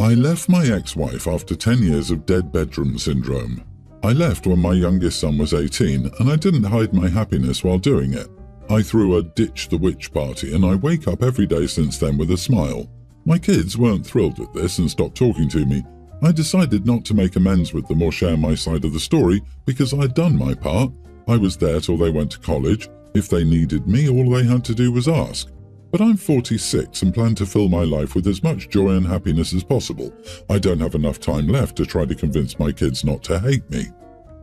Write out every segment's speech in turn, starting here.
I left my ex-wife after 10 years of dead bedroom syndrome. I left when my youngest son was 18, and I didn't hide my happiness while doing it. I threw a ditch the witch party, and I wake up every day since then with a smile. My kids weren't thrilled with this and stopped talking to me. I decided not to make amends with them or share my side of the story because I'd done my part. I was there till they went to college. If they needed me, all they had to do was ask. But I'm 46 and plan to fill my life with as much joy and happiness as possible. I don't have enough time left to try to convince my kids not to hate me.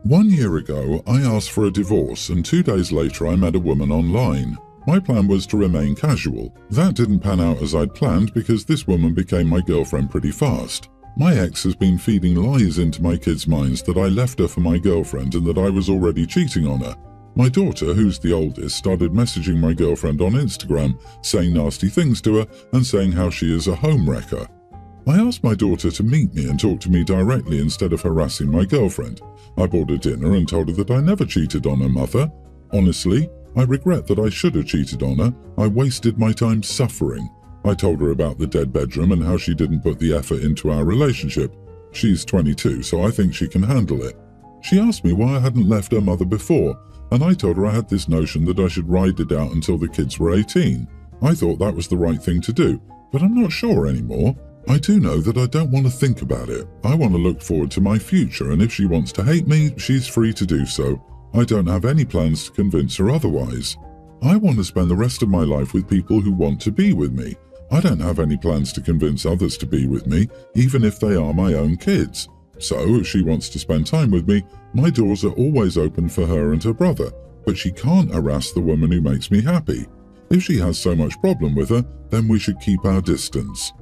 1 year ago, I asked for a divorce, and 2 days later I met a woman online. My plan was to remain casual. That didn't pan out as I'd planned because this woman became my girlfriend pretty fast. My ex has been feeding lies into my kids' minds that I left her for my girlfriend and that I was already cheating on her. My daughter, who's the oldest, started messaging my girlfriend on Instagram, saying nasty things to her and saying how she is a homewrecker. I asked my daughter to meet me and talk to me directly instead of harassing my girlfriend. I bought her dinner and told her that I never cheated on her mother. Honestly, I regret that I should have cheated on her. I wasted my time suffering. I told her about the dead bedroom and how she didn't put the effort into our relationship. She's 22, so I think she can handle it. She asked me why I hadn't left her mother before, and I told her I had this notion that I should ride it out until the kids were 18. I thought that was the right thing to do, but I'm not sure anymore. I do know that I don't want to think about it. I want to look forward to my future, and if she wants to hate me, she's free to do so. I don't have any plans to convince her otherwise. I want to spend the rest of my life with people who want to be with me. I don't have any plans to convince others to be with me, even if they are my own kids. So, if she wants to spend time with me, my doors are always open for her and her brother, but she can't harass the woman who makes me happy. If she has so much problem with her, then we should keep our distance.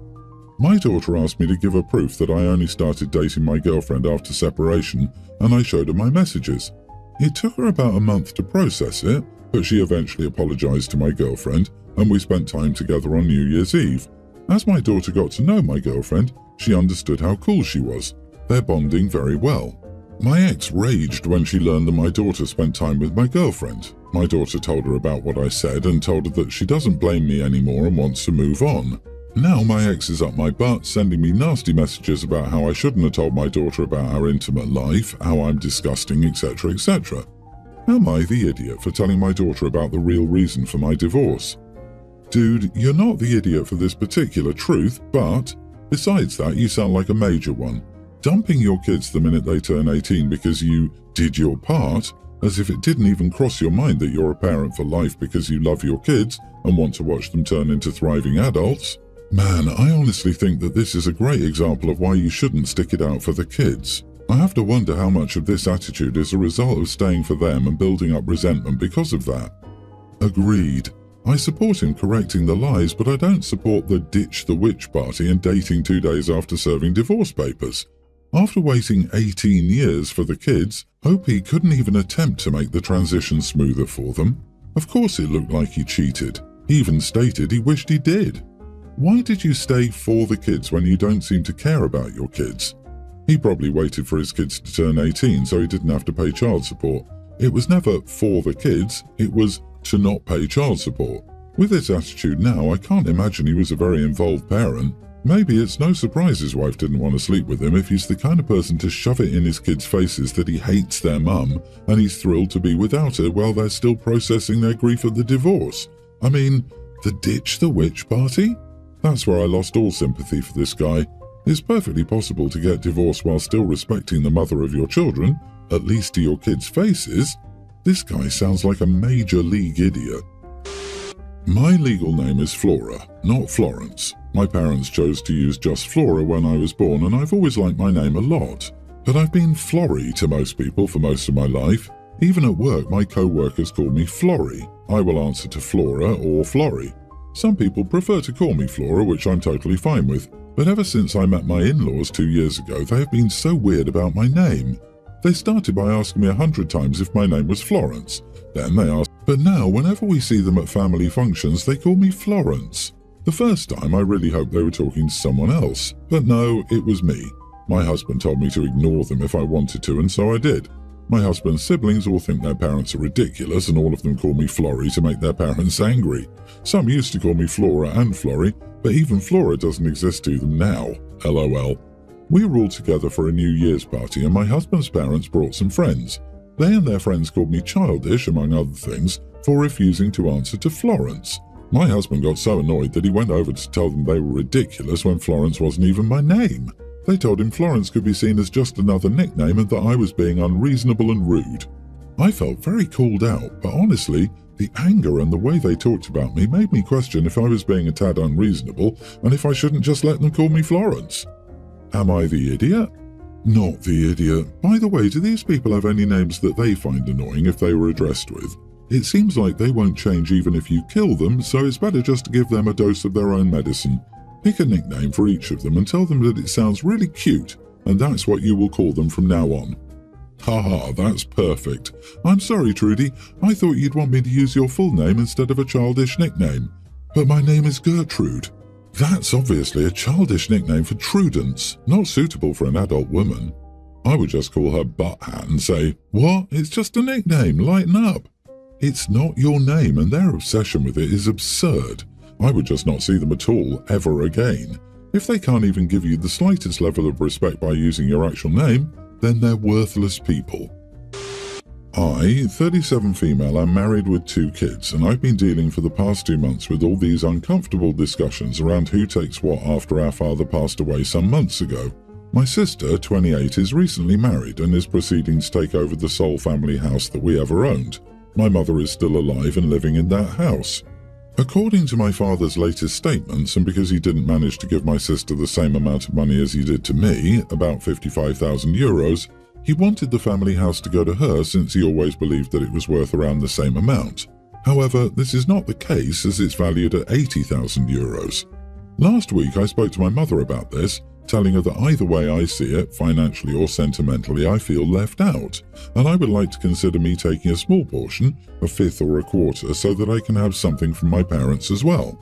My daughter asked me to give her proof that I only started dating my girlfriend after separation, and I showed her my messages. It took her about a month to process it, but she eventually apologized to my girlfriend, and we spent time together on New Year's Eve. As my daughter got to know my girlfriend, she understood how cool she was. They're bonding very well. My ex raged when she learned that my daughter spent time with my girlfriend. My daughter told her about what I said and told her that she doesn't blame me anymore and wants to move on. Now my ex is up my butt, sending me nasty messages about how I shouldn't have told my daughter about our intimate life, how I'm disgusting, etc., etc. Am I the idiot for telling my daughter about the real reason for my divorce? Dude, you're not the idiot for this particular truth, but besides that, you sound like a major one. Dumping your kids the minute they turn 18 because you did your part, as if it didn't even cross your mind that you're a parent for life because you love your kids and want to watch them turn into thriving adults. Man, I honestly think that this is a great example of why you shouldn't stick it out for the kids. I have to wonder how much of this attitude is a result of staying for them and building up resentment because of that. Agreed. I support him correcting the lies, but I don't support the ditch the witch party and dating 2 days after serving divorce papers. After waiting 18 years for the kids, OP couldn't even attempt to make the transition smoother for them. Of course it looked like he cheated. He even stated he wished he did. Why did you stay for the kids when you don't seem to care about your kids? He probably waited for his kids to turn 18 so he didn't have to pay child support. It was never for the kids, it was to not pay child support. With this attitude now, I can't imagine he was a very involved parent. Maybe it's no surprise his wife didn't want to sleep with him if he's the kind of person to shove it in his kids' faces that he hates their mum and he's thrilled to be without her while they're still processing their grief at the divorce. I mean, the ditch the witch party? That's where I lost all sympathy for this guy. It's perfectly possible to get divorced while still respecting the mother of your children, at least to your kids' faces. This guy sounds like a major league idiot. My legal name is Flora, not Florence. My parents chose to use just Flora when I was born, and I've always liked my name a lot. But I've been Florrie to most people for most of my life. Even at work, my co-workers call me Florrie. I will answer to Flora or Florrie. Some people prefer to call me Flora, which I'm totally fine with. But ever since I met my in-laws 2 years ago, they have been so weird about my name. They started by asking me 100 times if my name was Florence. Then they asked, but now whenever we see them at family functions, they call me Florence. The first time I really hoped they were talking to someone else, but no, it was me. My husband told me to ignore them if I wanted to, and so I did. My husband's siblings all think their parents are ridiculous, and all of them call me Florrie to make their parents angry. Some used to call me Flora and Florrie, but even Flora doesn't exist to them now. LOL. We were all together for a New Year's party, and my husband's parents brought some friends. They and their friends called me childish, among other things, for refusing to answer to Florence. My husband got so annoyed that he went over to tell them they were ridiculous when Florence wasn't even my name. They told him Florence could be seen as just another nickname and that I was being unreasonable and rude. I felt very called out, but honestly, the anger and the way they talked about me made me question if I was being a tad unreasonable and if I shouldn't just let them call me Florence. Am I the idiot? Not the idiot. By the way, do these people have any names that they find annoying if they were addressed with? It seems like they won't change even if you kill them, so it's better just to give them a dose of their own medicine. Pick a nickname for each of them and tell them that it sounds really cute, and that's what you will call them from now on. Haha, that's perfect. I'm sorry, Trudy. I thought you'd want me to use your full name instead of a childish nickname. But my name is Gertrude. That's obviously a childish nickname for Trudence, not suitable for an adult woman. I would just call her Butt Hat and say, "What? It's just a nickname, lighten up." It's not your name, and their obsession with it is absurd. I would just not see them at all, ever again. If they can't even give you the slightest level of respect by using your actual name, then they're worthless people. I, 37 female, am married with 2 kids, and I've been dealing for the past 2 months with all these uncomfortable discussions around who takes what after our father passed away some months ago. My sister, 28, is recently married and is proceeding to take over the sole family house that we ever owned. My mother is still alive and living in that house. According to my father's latest statements, and because he didn't manage to give my sister the same amount of money as he did to me, about 55,000 euros, he wanted the family house to go to her since he always believed that it was worth around the same amount. However, this is not the case as it's valued at 80,000 euros. Last week I spoke to my mother about this, telling her that either way I see it, financially or sentimentally, I feel left out, and I would like to consider me taking a small portion, a fifth or a quarter, so that I can have something from my parents as well.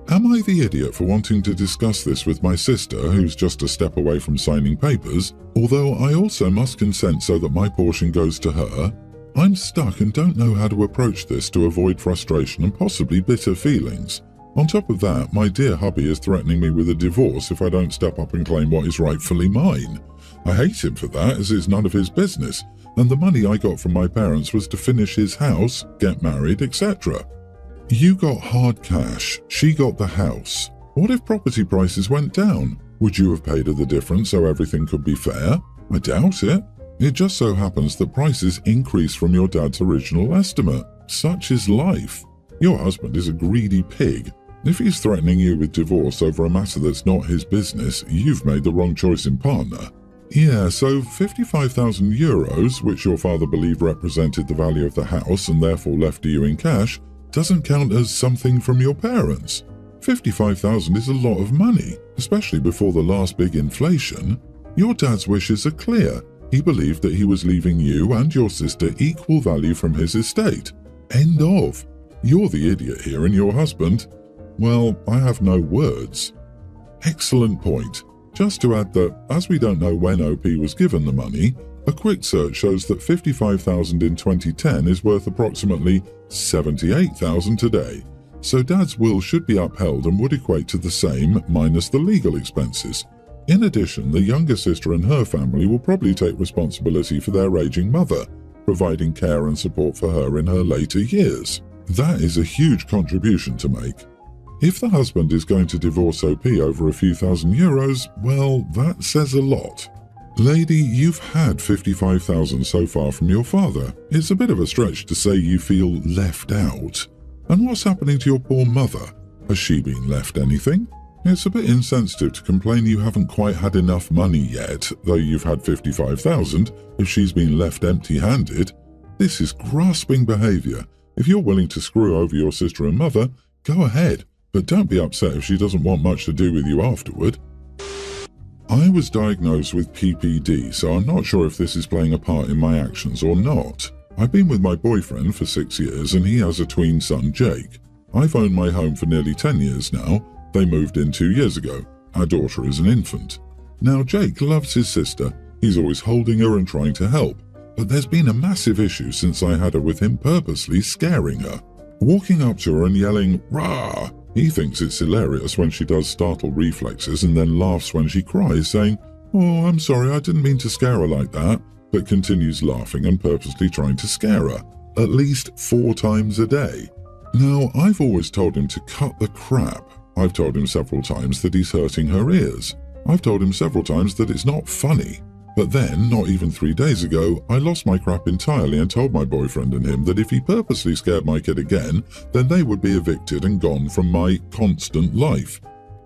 Am I the idiot for wanting to discuss this with my sister, who's just a step away from signing papers, although I also must consent so that my portion goes to her? I'm stuck and don't know how to approach this to avoid frustration and possibly bitter feelings. On top of that, my dear hubby is threatening me with a divorce if I don't step up and claim what is rightfully mine. I hate him for that, as it's none of his business, and the money I got from my parents was to finish his house, get married, etc. You got hard cash, she got the house. What if property prices went down? Would you have paid her the difference so everything could be fair? I doubt it. It just so happens that prices increase from your dad's original estimate. Such is life. Your husband is a greedy pig. If he's threatening you with divorce over a matter that's not his business, you've made the wrong choice in partner. Yeah, so 55,000 euros, which your father believed represented the value of the house and therefore left to you in cash, doesn't count as something from your parents. 55,000 is a lot of money, especially before the last big inflation. Your dad's wishes are clear. He believed that he was leaving you and your sister equal value from his estate. End of. You're the idiot here, and your husband, well, I have no words. Excellent point. Just to add that, as we don't know when OP was given the money, a quick search shows that 55,000 in 2010 is worth approximately 78,000 today. So Dad's will should be upheld and would equate to the same minus the legal expenses. In addition, the younger sister and her family will probably take responsibility for their aging mother, providing care and support for her in her later years. That is a huge contribution to make. If the husband is going to divorce OP over a few thousand euros, well, that says a lot. Lady, you've had 55,000 so far from your father. It's a bit of a stretch to say you feel left out. And what's happening to your poor mother? Has she been left anything? It's a bit insensitive to complain you haven't quite had enough money yet, though you've had 55,000, if she's been left empty-handed. This is grasping behaviour. If you're willing to screw over your sister and mother, go ahead. But don't be upset if she doesn't want much to do with you afterward. I was diagnosed with PPD, so I'm not sure if this is playing a part in my actions or not. I've been with my boyfriend for 6 years and he has a tween son, Jake. I've owned my home for nearly 10 years now. They moved in 2 years ago. Our daughter is an infant. Now Jake loves his sister. He's always holding her and trying to help. but there's been a massive issue since I had her with him purposely scaring her. Walking up to her and yelling, "Rah!" He thinks it's hilarious when she does startle reflexes and then laughs when she cries, saying, "Oh, I'm sorry, I didn't mean to scare her like that," but continues laughing and purposely trying to scare her, at least 4 times a day. Now, I've always told him to cut the crap. I've told him several times that he's hurting her ears. I've told him several times that it's not funny. But then, not even 3 days ago, I lost my crap entirely and told my boyfriend and him that if he purposely scared my kid again, then they would be evicted and gone from my constant life.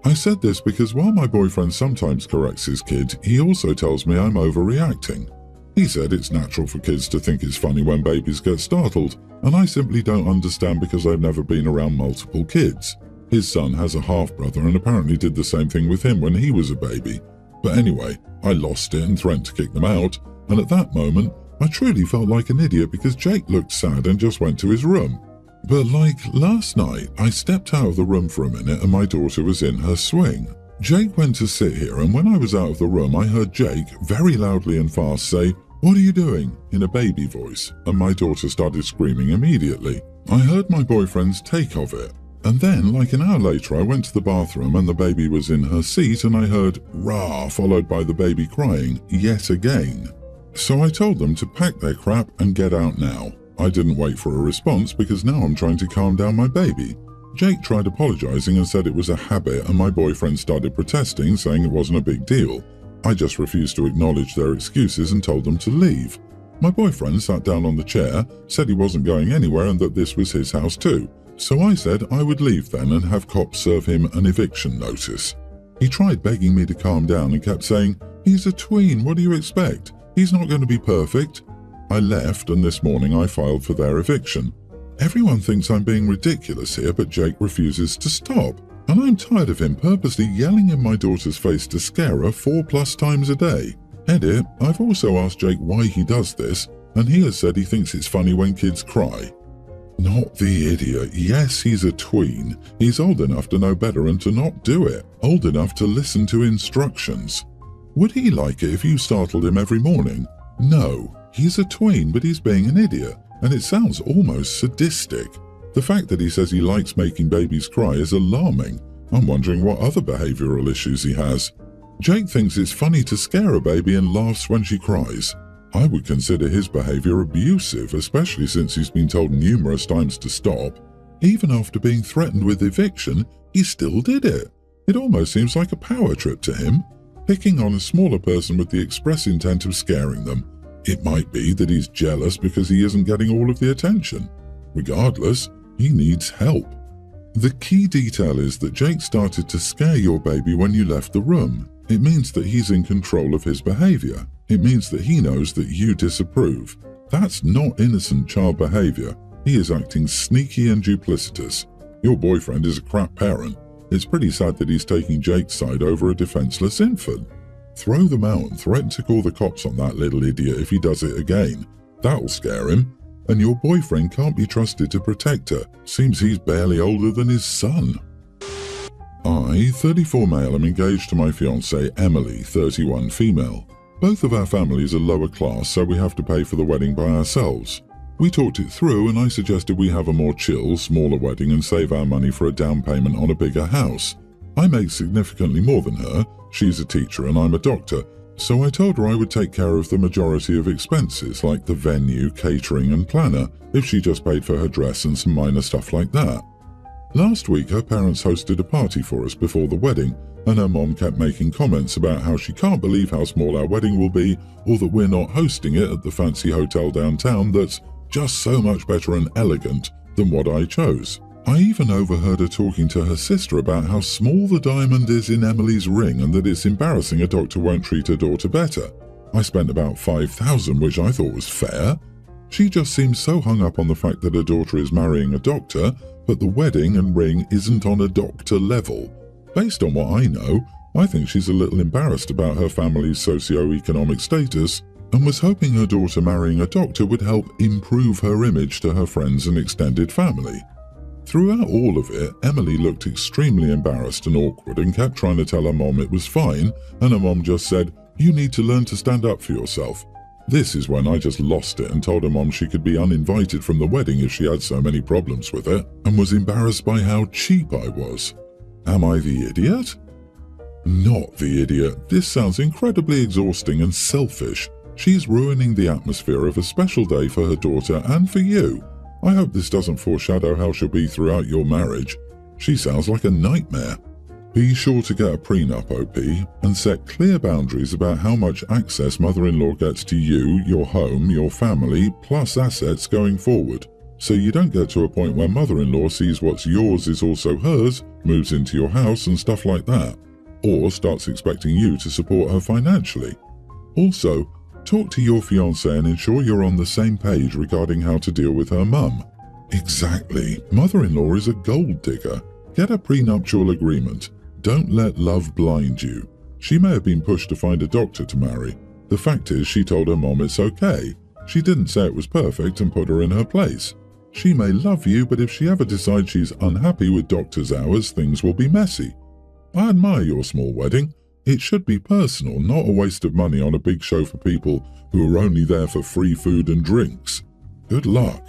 I said this because while my boyfriend sometimes corrects his kid, he also tells me I'm overreacting. He said it's natural for kids to think it's funny when babies get startled, and I simply don't understand because I've never been around multiple kids. His son has a half-brother and apparently did the same thing with him when he was a baby. But anyway, I lost it and threatened to kick them out, and at that moment, I truly felt like an idiot because Jake looked sad and just went to his room. But like last night, I stepped out of the room for a minute and my daughter was in her swing. Jake went to sit here, and when I was out of the room, I heard Jake very loudly and fast say, "What are you doing?" in a baby voice, and my daughter started screaming immediately. I heard my boyfriend's take of it. And then, like an hour later, I went to the bathroom and the baby was in her seat and I heard "rah" followed by the baby crying yet again. So I told them to pack their crap and get out now. I didn't wait for a response because now I'm trying to calm down my baby. Jake tried apologizing and said it was a habit, and my boyfriend started protesting, saying it wasn't a big deal. I just refused to acknowledge their excuses and told them to leave. My boyfriend sat down on the chair, said he wasn't going anywhere and that this was his house too. So I said I would leave then and have cops serve him an eviction notice. He tried begging me to calm down and kept saying, "He's a tween, what do you expect? He's not going to be perfect." I left, and this morning I filed for their eviction. Everyone thinks I'm being ridiculous here, but Jake refuses to stop. And I'm tired of him purposely yelling in my daughter's face to scare her 4+ times a day. Edit, I've also asked Jake why he does this, and he has said he thinks it's funny when kids cry. Not the idiot. Yes, he's a tween. He's old enough to know better and to not do it. Old enough to listen to instructions. Would he like it if you startled him every morning? No. He's a tween, but he's being an idiot, and it sounds almost sadistic. The fact that he says he likes making babies cry is alarming. I'm wondering what other behavioral issues he has. Jake thinks it's funny to scare a baby and laughs when she cries. I would consider his behavior abusive, especially since he's been told numerous times to stop. Even after being threatened with eviction, he still did it. It almost seems like a power trip to him, picking on a smaller person with the express intent of scaring them. It might be that he's jealous because he isn't getting all of the attention. Regardless, he needs help. The key detail is that Jake started to scare your baby when you left the room. It means that he's in control of his behavior. It means that he knows that you disapprove. That's not innocent child behavior. He is acting sneaky and duplicitous. Your boyfriend is a crap parent. It's pretty sad that he's taking Jake's side over a defenseless infant. Throw them out and threaten to call the cops on that little idiot if he does it again. That'll scare him. And your boyfriend can't be trusted to protect her. Seems he's barely older than his son. I, 34 male, am engaged to my fiancée Emily, 31 female. Both of our families are lower class, so we have to pay for the wedding by ourselves. We talked it through and I suggested we have a more chill, smaller wedding and save our money for a down payment on a bigger house. I make significantly more than her. She's a teacher and I'm a doctor, so I told her I would take care of the majority of expenses like the venue, catering and planner if she just paid for her dress and some minor stuff like that. Last week her parents hosted a party for us before the wedding, and her mom kept making comments about how she can't believe how small our wedding will be, or that we're not hosting it at the fancy hotel downtown that's just so much better and elegant than what I chose. I even overheard her talking to her sister about how small the diamond is in Emily's ring and that it's embarrassing a doctor won't treat her daughter better. I spent about $5,000, which I thought was fair. She just seems so hung up on the fact that her daughter is marrying a doctor, but the wedding and ring isn't on a doctor level. Based on what I know, I think she's a little embarrassed about her family's socio-economic status and was hoping her daughter marrying a doctor would help improve her image to her friends and extended family. Throughout all of it, Emily looked extremely embarrassed and awkward and kept trying to tell her mom it was fine, and her mom just said, "You need to learn to stand up for yourself." This is when I just lost it and told her mom she could be uninvited from the wedding if she had so many problems with it, and was embarrassed by how cheap I was. Am I the idiot? Not the idiot. This sounds incredibly exhausting and selfish. She's ruining the atmosphere of a special day for her daughter and for you. I hope this doesn't foreshadow how she'll be throughout your marriage. She sounds like a nightmare. Be sure to get a prenup, OP, and set clear boundaries about how much access mother-in-law gets to you, your home, your family, plus assets going forward, so you don't get to a point where mother-in-law sees what's yours is also hers, moves into your house and stuff like that, or starts expecting you to support her financially. Also, talk to your fiancé and ensure you're on the same page regarding how to deal with her mum. Exactly. Mother-in-law is a gold digger. Get a prenuptial agreement. Don't let love blind you. She may have been pushed to find a doctor to marry. The fact is she told her mom it's okay. She didn't say it was perfect and put her in her place. She may love you, but if she ever decides she's unhappy with doctor's hours, things will be messy. I admire your small wedding. It should be personal, not a waste of money on a big show for people who are only there for free food and drinks. Good luck.